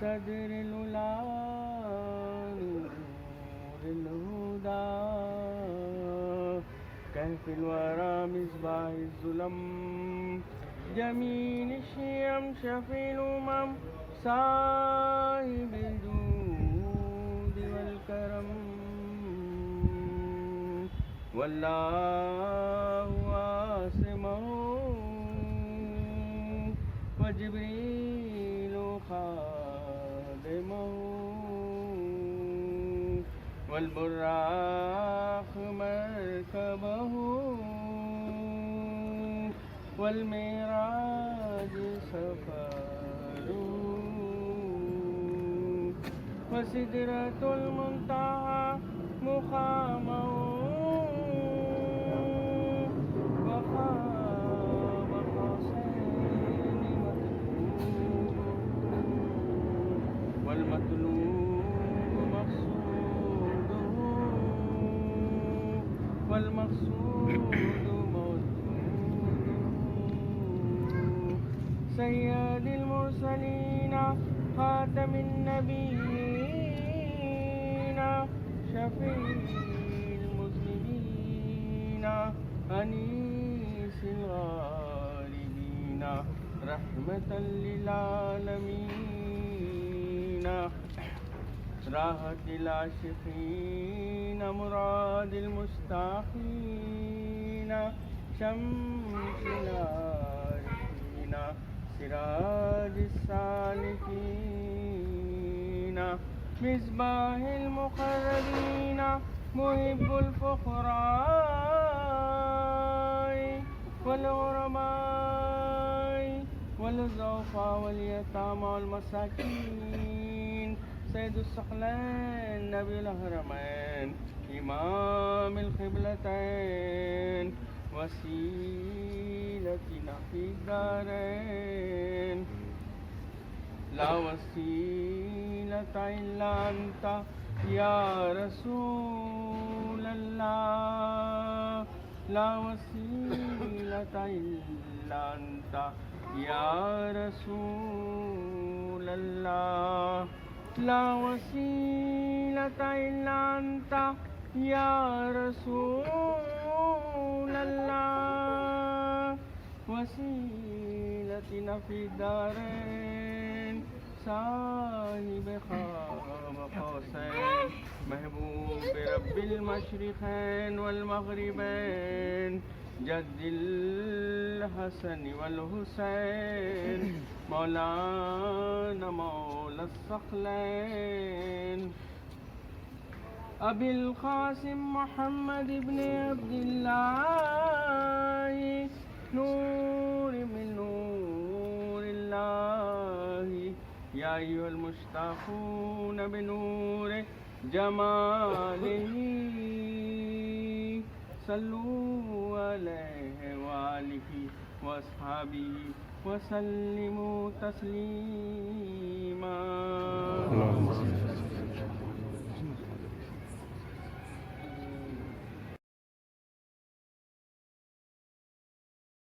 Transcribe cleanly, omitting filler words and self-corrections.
صدر العلا نور الهدى كهف الورى مصباح الظلم جميل الشيم شفيع الأمم صاحب الجود والكرم والله عاصمه وجبريل خادمه والبراق مركبه والمعراج سفره وسدرة المنتهى مقامه وقاب قوسين مطلوب والمطلوب مقصوده والمقصود سيد المرسلين خاتم النبيين شفيع المذنبين أنيس الغالبين رحمة للعالمين راحة العاشقين مراد المستحين شمس العارفين سراج السالكين مصباح المقربين محب الفقراء والغرباء والضعفاء واليتامى والمساكين سيد الثقلين نبي الهرمين إمام القبلتين وسيلتنا في الدارين لا وسيلة إلا أنت يا رسول الله لا وسيلة إلا أنت يا رسول الله لا وسيلة إلا أنت يا رسول الله وسيلتنا في الدارين صاحب قاب قوسين محبوب رب المشرقين والمغربين جد الحسن والحسين مولانا مولى الثقلين أبي القاسم محمد بن عبد الله نور من نور الله يا أيها المشتاقون بنور جماله صلوا عليه وآله وأصحابه وسلموا تسليما.